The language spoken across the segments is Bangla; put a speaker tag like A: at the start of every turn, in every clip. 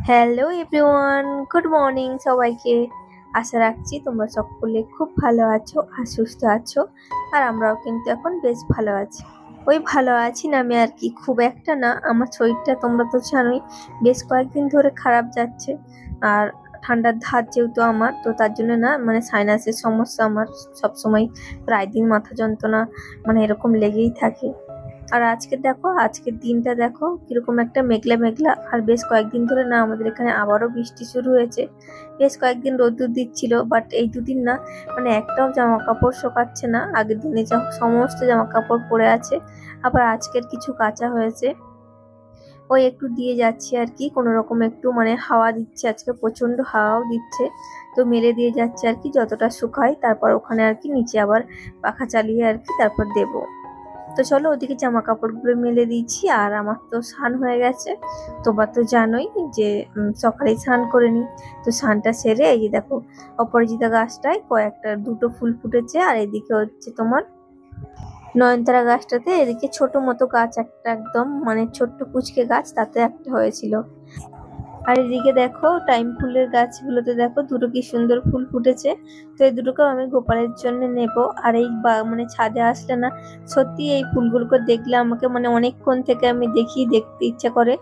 A: হ্যালো এভরিওয়ান, গুড মর্নিং সবাইকে। আশা রাখছি তোমরা সকলে খুব ভালো আছো আর সুস্থ আছো। আর আমরাও কিন্তু এখন বেশ ভালো আছি। ওই ভালো আছি না আমি আর কি, খুব একটা না। আমার শরীরটা তোমরা তো জানোই বেশ কয়েকদিন ধরে খারাপ যাচ্ছে। আর ঠান্ডার ধার যেহেতু আমার, তো তার জন্য না মানে সাইনাসের সমস্যা আমার সবসময়, প্রায় দিন মাথা যন্ত্রণা মানে এরকম লেগেই থাকে। আর আজকে দেখো, আজকের দিনটা দেখো কিরকম একটা মেঘলা মেঘলা। আর বেশ কয়েকদিন ধরে না আমাদের এখানে আবারও বৃষ্টি শুরু হয়েছে। বেশ কয়েকদিন রোদ্দুর দিচ্ছিল, বাট এই দুদিন না মানে একটাও জামা কাপড় শোকাচ্ছে না। আগের দিনে যা সমস্ত জামা কাপড় পরে আছে, আবার আজকের কিছু কাঁচা হয়েছে। ওই একটু দিয়ে যাচ্ছি আর কি, কোনো রকম একটু মানে হাওয়া দিচ্ছে, আজকে প্রচন্ড হাওয়াও দিচ্ছে। তো মেলে দিয়ে যাচ্ছে আর কি, যতটা শুকায় তারপর ওখানে আর কি নিচে আবার পাখা চালিয়ে আর কি তারপর দেবো। তো চলো ওদিকে জামা কাপড়গুলো মেলে দিয়েছি। আর আমার তো স্নান হয়ে গেছে, তোমরা তো জানোই যে সকালেই স্নান করে নিই। তো স্নানটা সেরে এই যে দেখো অপরাজিতা গাছটায় কয়েকটা দুটো ফুল ফুটেছে। আর এদিকে হচ্ছে তোমার নয়নতারা গাছটাতে এদিকে ছোট মতো গাছ একটা, একদম মানে ছোট্ট কুচকে গাছ, তাতে একটা হয়েছিল। আর এদিকে দেখো টাইম ফুলের গাছগুলোতে দেখো দুটো কি সুন্দর ফুল ফুটেছে। তো এই দুটোকেও আমি গোপালের জন্য নেব। আর এই মানে ছাদে আসলে না সত্যি এই ফুলগুলোকে দেখলে আমাকে মানে অনেকক্ষণ থেকে আমি দেখতে ইচ্ছা করে।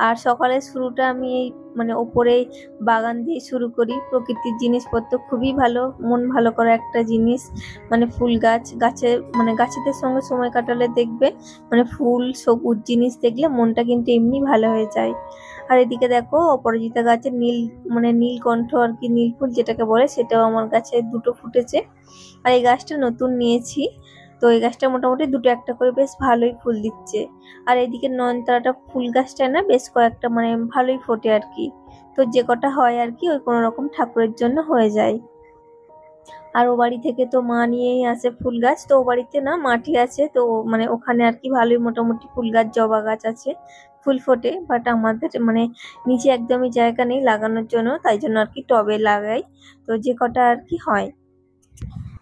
A: আর সকালের শুরুটা আমি এই মানে ওপরে বাগান দিয়ে শুরু করি। প্রকৃতির জিনিসপত্র খুবই ভালো, মন ভালো করা একটা জিনিস। মানে ফুল গাছে মানে গাছেদের সঙ্গে সময় কাটালে দেখবে মানে ফুল সবুজ জিনিস দেখলে মনটা কিন্তু এমনি ভালো হয়ে যায়। আর এদিকে দেখো অপরাজিতা গাছের মানে নীলকণ্ঠ আর কি, নীল ফুল যেটাকে বলে, সেটাও আমার কাছে দুটো ফুটেছে। আর এই গাছটা নতুন নিয়েছি, তো এই গাছটা মোটামুটি দুটো একটা করে বেশ ভালোই ফুল দিচ্ছে। আর এদিকে নয়নতারাটা ফুল গাছটা না বেশ কয়েকটা মানে ভালোই ফোটে আর কি। তো যে কটা হয় আর কি ওই কোনো রকম ঠাকুরের জন্য হয়ে যায়। আর ও বাড়ি থেকে তো মা নিয়েই আসে ফুল গাছ। তো ও বাড়িতে না মাটি আছে, তো মানে ওখানে আর কি ভালোই মোটামুটি ফুল গাছ জবা গাছ আছে, ফুল ফোটে। বাট আমাদের মানে নিচে একদমই জায়গা নেই লাগানোর জন্য, তাই জন্য আর কি টবে লাগাই। তো যে কটা আর কি হয়।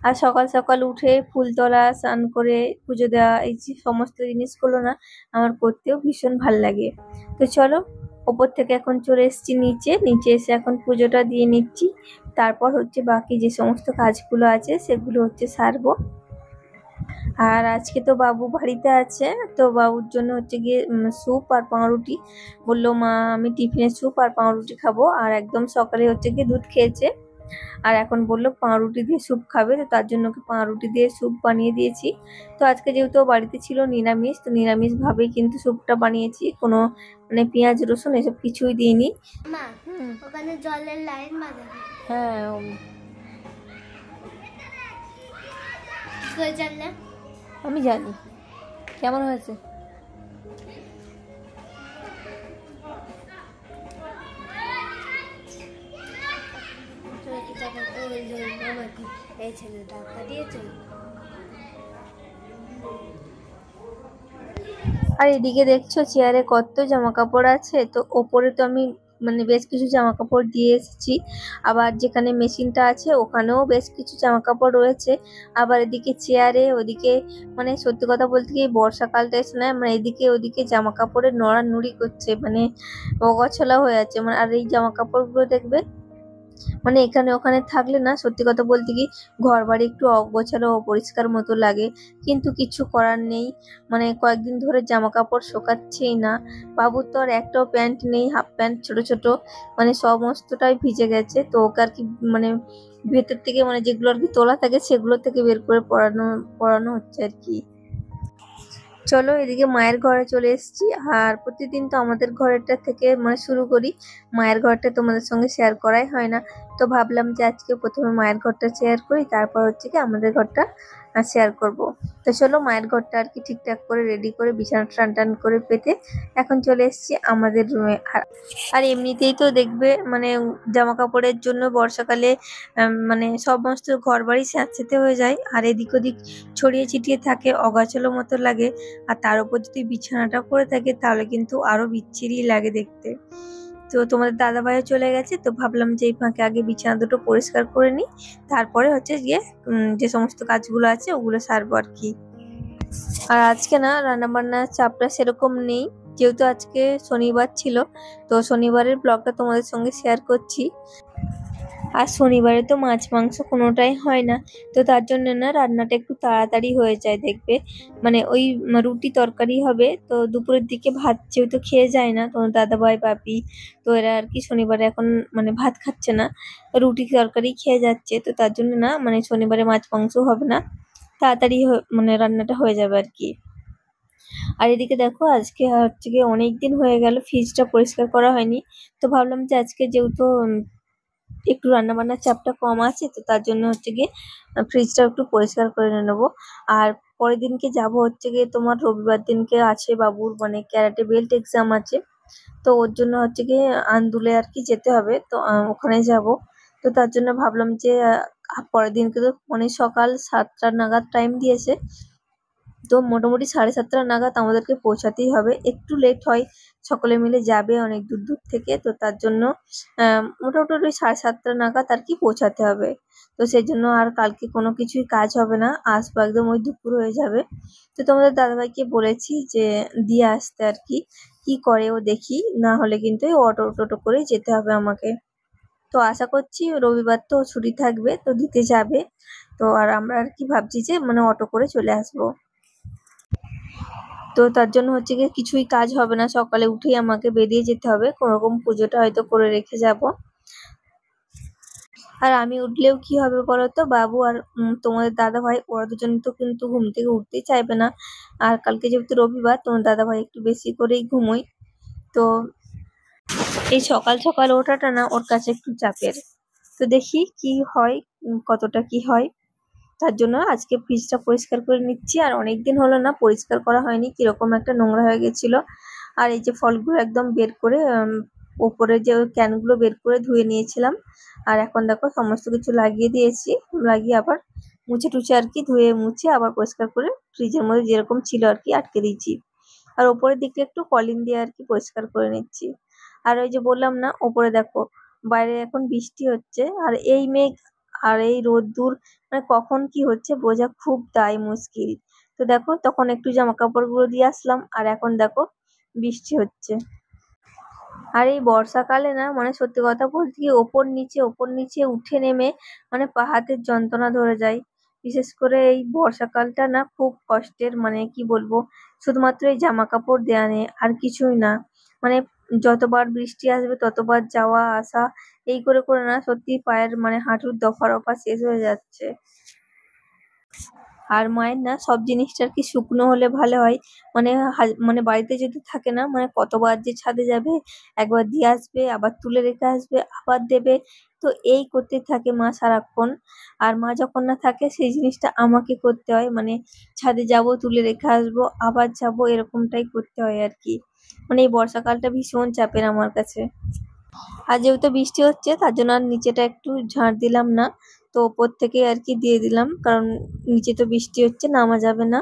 A: আর সকাল সকাল উঠে ফুল তোলা, স্নান করে পুজো দেওয়া, এই যে সমস্ত জিনিসগুলো না আমার করতেও ভীষণ ভাল লাগে। তো চলো ওপর থেকে এখন চলে এসেছি নিচে, নিচে এসে এখন পুজোটা দিয়ে নিচ্ছি। তারপর হচ্ছে বাকি যে সমস্ত কাজগুলো আছে সেগুলো হচ্ছে সারবো। আর আজকে তো বাবু বাড়িতে আছে, তো বাবুর জন্য হচ্ছে গিয়ে স্যুপ আর পাউরুটি। বললো মা আমি টিফিনে স্যুপ আর পাউরুটি খাবো। আর একদম সকালে হচ্ছে গিয়ে দুধ খেয়েছে, আর এখন বললো পাউরুটি দিয়ে স্যুপ খাবে। তো তার জন্য ওকে পাউরুটি দিয়ে স্যুপ বানিয়ে দিয়েছি। তো আজকে যেহেতু ও বাড়িতে ছিল নিরামিষ, তো নিরামিষ ভাবেই কিন্তু স্যুপটা বানিয়েছি, কোনো মানে পেঁয়াজ রসুন এসব কিছুই দিইনি।
B: মা ওখানে জলের লাইন বাঁধাবে।
A: হ্যাঁ
B: কই জানলে?
A: আমি জানি। কেমন হয়েছে?
B: এই ছেলেটা পাঠিয়েছে।
A: আর এদিকে দেখছো চেয়ারে কত জামা কাপড় আছে। তো ওপরে তো আমি মানে বেশ কিছু জামা কাপড় দিয়ে এসেছি, আবার যেখানে মেশিনটা আছে ওখানেও বেশ কিছু জামা কাপড় রয়েছে। আবার এদিকে চেয়ারে ওদিকে মানে সত্যি কথা বলতে কি বর্ষাকালটা এসে না মানে এদিকে ওদিকে জামা কাপড়ের নড়ানুড়ি করছে, মানে অগোছালো হয়ে আছে। মানে আর এই জামা কাপড়গুলো দেখবে মানে এখানে ওখানে থাকলে না সত্যি কথা বলতে কি ঘর বাড়ি একটু অগোছালো অপরিষ্কার মতো লাগে, কিন্তু কিছু করার নেই। মানে কয়েকদিন ধরে জামা কাপড় শোকাচ্ছেই না। বাবুর তো আর একটাও প্যান্ট নেই, হাফ প্যান্ট ছোট ছোট, মানে সমস্তটাই ভিজে গেছে। তো ওকে আর কি মানে ভেতর থেকে মানে যেগুলো আর কি তোলা থাকে সেগুলো থেকে বের করে পরানো হচ্ছে আর কি। চলো এদিকে মায়ের ঘরে চলে এসেছি। আর প্রতিদিন তো আমাদের ঘরেরটা থেকে মানে শুরু করি, মায়ের ঘরটা তোমাদের সঙ্গে শেয়ার করাই হয় না। তো ভাবলাম যে আজকে প্রথমে মায়ের ঘরটা শেয়ার করি, তারপর হচ্ছে কি আমাদের ঘরটা শেয়ার করব। তো চলো মায়ের ঘরটা আর কি ঠিকঠাক করে রেডি করে বিছানা টান টান করে পেতে এখন চলে এসেছি আমাদের রুমে। আর এমনিতেই তো দেখবে মানে জামা কাপড়ের জন্য বর্ষাকালে মানে সমস্ত ঘর বাড়ি স্যাঁতসেঁতে হয়ে যায়, আর এদিক ওদিক ছড়িয়ে ছিটিয়ে থাকে, অগাছালো মতো লাগে। আর তার উপর যদি বিছানাটা করে থাকে তাহলে কিন্তু আরো বিচ্ছিরি লাগে দেখতে। তো তোমাদের দাদা ভাইও চলে গেছে, তো ভাবলাম যে এই ফাঁকে আগে বিছানা দুটো পরিষ্কার করে নিই, তারপরে হচ্ছে গিয়ে যে সমস্ত কাজগুলো আছে ওগুলো সারবো আর কি। আর আজকে না রান্না বান্নার চাপটা সেরকম নেই, যেহেতু আজকে শনিবার ছিল, তো শনিবারের ব্লগটা তোমাদের সঙ্গে শেয়ার করছি। আর শনিবারে তো মাছ মাংস কোনোটাই হয় না, তো তার জন্য না রান্নাটা একটু তাড়াতাড়ি হয়ে যায় দেখবে। মানে ওই রুটি তরকারি হবে, তো দুপুরের দিকে ভাত যেহেতু খেয়ে যায় না তোমার দাদাভাই বাপি, তো এরা আর কি শনিবারে এখন মানে ভাত খাচ্ছে না, রুটি তরকারি খেয়ে যাচ্ছে, তো তার জন্য না মানে শনিবারে মাছ মাংস হবে না, তাড়াতাড়ি মানে রান্নাটা হয়ে যাবে আর কি। আর এদিকে দেখো আজকে হচ্ছে গিয়ে অনেকদিন হয়ে গেল ফ্রিজটা পরিষ্কার করা হয়নি, তো ভাবলাম যে আজকে যেহেতু একটু রান্না বান্নার চাপটা কম আছে, তো তার জন্য হচ্ছে গিয়ে ফ্রিজটা একটু পরিষ্কার করে নেবো। আর পরের দিনকে যাব হচ্ছে গিয়ে তোমার রবিবার দিনকে আছে বাবুর মানে ক্যারাটে বেল্ট এক্সাম আছে, তো ওর জন্য হচ্ছে গিয়ে আন্দুলে আর কি যেতে হবে, তো ওখানে যাব। তো তার জন্য ভাবলাম যে পরের দিনকে তো মানে সকাল 7টা নাগাদ টাইম দিয়েছে, তো মোটামুটি 7:30 নাগাদ আমাদেরকে পৌঁছাতেই হবে। একটু লেট হয়, সকলে মিলে যাবে অনেক দূর দূর থেকে, তো তার জন্য মোটামুটি ওই 7:30 নাগাদ আর কি পৌঁছাতে হবে। তো সেই জন্য আর কালকে কোনো কিছুই কাজ হবে না, আসবো একদম ওই দুপুর হয়ে যাবে। তো তোমাদের দাদাভাইকে বলেছি যে দিয়ে আসতে আর কি, কি করে ও দেখি, না হলে কিন্তু এই অটো টোটো করে যেতে হবে আমাকে। তো আশা করছি রবিবার তো ছুটি থাকবে, তো দিতে যাবে। তো আর আমরা আর কি ভাবছি যে মানে অটো করে চলে আসবো। তো তার জন্য হচ্ছে গিয়ে কিছুই কাজ হবে না, সকালে উঠেই আমাকে বেরিয়ে যেতে হবে, কোনোরকম পুজোটা হয়তো করে রেখে যাব। আর আমি উঠলেও কি হবে বলতো, বাবু আর তোমাদের দাদা ভাই ওরা দুজন তো কিন্তু ঘুম থেকে উঠতেই চাইবে না। আর কালকে যেহেতু রবিবার, তোমার দাদা ভাই একটু বেশি করেই ঘুমোয়, তো এই সকাল সকাল ওঠাটা না ওর কাছে একটু চাপের। তো দেখি কি হয়, কতটা কি হয়। তার জন্য আজকে ফ্রিজটা পরিষ্কার করে নিচ্ছি, আর অনেকদিন হলো না পরিষ্কার করা হয়নি, কিরকম একটা নোংরা হয়ে গেছিল। আর এই যে ফলগুলো একদম বের করে ওপরে যে ক্যানগুলো বের করে ধুয়ে নিয়েছিলাম, আর এখন দেখো সমস্ত কিছু লাগিয়ে দিয়েছি, লাগিয়ে আবার মুছে টুছে আর কি ধুয়ে মুছে আবার পরিষ্কার করে ফ্রিজের মধ্যে যেরকম ছিল আর কি আটকে দিয়েছি। আর ওপরের দিকটা একটু কলিং দিয়ে আর কি পরিষ্কার করে নিচ্ছি। আর ওই যে বললাম না ওপরে দেখো বাইরে এখন বৃষ্টি হচ্ছে, আর এই মেঘ আর এই রোদ্দুর মানে কখন কি হচ্ছে বোঝা খুব দায় মুশকিল। তো দেখো তখন একটু জামা কাপড় গুলো দিয়ে আসলাম, আর এখন দেখো বৃষ্টি হচ্ছে। আর এই বর্ষাকালে না মানে সত্যি কথা বলতে কি ওপর নিচে উঠে নেমে মানে পা হাতের যন্ত্রণা ধরে যায়। বিশেষ করে এই বর্ষাকালটা না খুব কষ্টের, মানে কি বলবো, শুধুমাত্র এই জামা কাপড় দেয়া নেই আর কিছুই না। মানে যতবার বৃষ্টি আসবে ততবার যাওয়া আসা, এই করে করে না সত্যি পায়ের মানে হাঁটুর দফা রফা শেষ হয়ে যাচ্ছে। আর মায়ের না সব জিনিসটা আর কি শুকনো হলে ভালো হয়। মানে মানে বাড়িতে যদি থাকে না মানে কতবার যে ছাদে যাবে, একবার দিয়ে আসবে, আবার তুলে রেখে আসবে, আবার দেবে, তো এই করতে থাকে মা সারাক্ষণ। আর মা যখন না থাকে সেই জিনিসটা আমাকে করতে হয়, মানে ছাদে যাব, তুলে রেখে আসবো, আবার যাব, এরকমটাই করতে হয় আর কি। মানে এই বর্ষাকালটা ভীষণ চাপের আমার কাছে। আর যেহেতু বৃষ্টি হচ্ছে তার জন্য আর নিচেটা একটু ঝাড় দিলাম না, তো ওপর থেকে আর কি দিয়ে দিলাম, কারণ নিচে তো বৃষ্টি হচ্ছে, নামা যাবে না।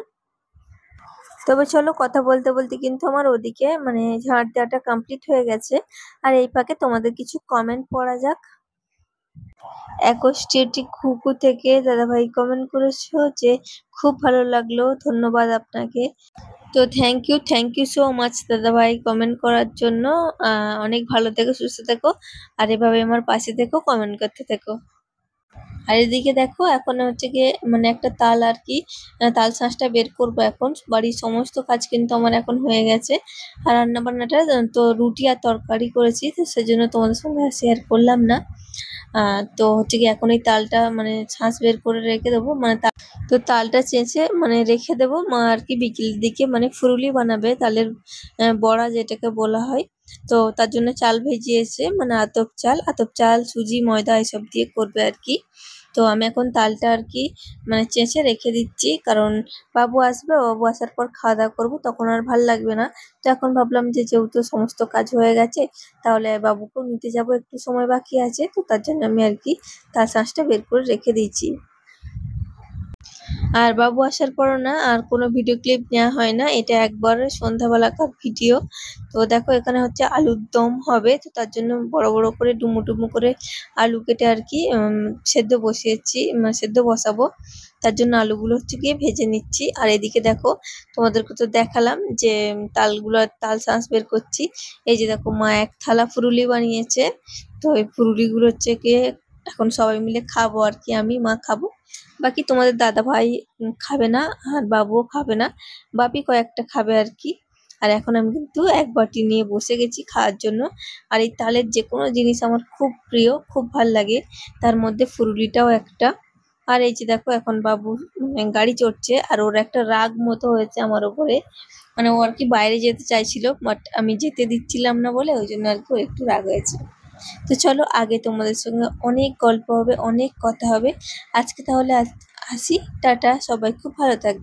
A: তবে চলো কথা বলতে বলতে কিন্তু আমার ওদিকে মানে ঝাড় দেওয়াটা কমপ্লিট হয়ে গেছে। আর এই ফাঁকে তোমাদের কিছু কমেন্ট পড়া যাক। অ্যাকোস্টেটিক ঘুঘু থেকে দাদাভাই কমেন্ট করেছো যে খুব ভালো লাগলো, ধন্যবাদ আপনাকে। তো থ্যাংক ইউ সো মাচ দাদাভাই কমেন্ট করার জন্য। অনেক ভালো থেকো, সুস্থ থেকো, আর এভাবে আমার পাশে থেকো, কমেন্ট করতে থেকো। আর এদিকে দেখো এখন হচ্ছে গিয়ে মানে একটা তাল আর কি, তাল শাঁসটা বের করবো এখন। বাড়ির সমস্ত কাজ কিন্তু আমার এখন হয়ে গেছে, আর রান্না বান্নাটা তো রুটি আর তরকারি করেছি, তো সেজন্য তোমাদের সঙ্গে শেয়ার করলাম না। তো হচ্ছে কি এখন এই তালটা মানে শাঁস বের করে রেখে দেবো, মানে তো তালটা চেঁচে মানে রেখে দেবো। মা আর কি বিকেলের দিকে মানে ফুরুলি বানাবে, তালের বড়া যেটাকে বলা হয়। তো তার জন্য চাল ভেজিয়েছে, মানে আতপ চাল সুজি ময়দা এসব দিয়ে করবে আর কি। তো আমি এখন তালটা আর কি মানে চেঁচে রেখে দিচ্ছি, কারণ বাবু আসবে, বাবু আসার পর খাওয়া দাওয়া করবো, তখন আর ভাল লাগবে না। তো এখন ভাবলাম যে যেহেতু সমস্ত কাজ হয়ে গেছে, তাহলে বাবুকেও নিতে যাব, একটু সময় বাকি আছে, তো তার জন্য আমি আর কি তাল শাঁসটা বের করে রেখে দিয়েছি। আর বাবু আসার পরও না আর কোনো ভিডিও ক্লিপ নেওয়া হয় না, এটা একবার সন্ধ্যাবেলাকার ভিডিও। তো দেখো এখানে হচ্ছে আলুর দম হবে, তো তার জন্য বড় বড় করে ডুমো ডুমো করে আলু কেটে আর কি সেদ্ধ বসিয়েছি, সেদ্ধ বসাবো। তার জন্য আলুগুলো হচ্ছে গিয়ে ভেজে নিচ্ছি। আর এদিকে দেখো তোমাদেরকে তো দেখালাম যে তাল শাঁস বের করছি। এই যে দেখো মা এক থালা ফুরুলি বানিয়েছে, তো এই ফুরুলিগুলো হচ্ছে গিয়ে এখন সবাই মিলে খাবো আর কি, আমি মা খাবো, বাকি তোমাদের দাদা ভাই খাবে না, আর বাবুও খাবে না, বাপি কয়েকটা খাবে আর কি। আর এখন আমি কিন্তু এক বাটি নিয়ে বসে গেছি খাওয়ার জন্য। আর এই তালের যে কোনো জিনিস আমার খুব প্রিয়, খুব ভাল লাগে, তার মধ্যে ফুরুলিটাও একটা। আর এই যে দেখো এখন বাবু গাড়ি চড়ছে, আর ওর একটা রাগ মতো হয়েছে আমার ওপরে, মানে ও আর কি বাইরে যেতে চাইছিল, বাট আমি যেতে দিচ্ছিলাম না বলে ওই জন্য আর কি ও একটু রাগ হয়েছে। তো চলো আগে তোমাদের সঙ্গে অনেক গল্প হবে, অনেক কথা হবে। আজকে তাহলে আসি, টাটা, সবাই খুব ভালো থাকবে।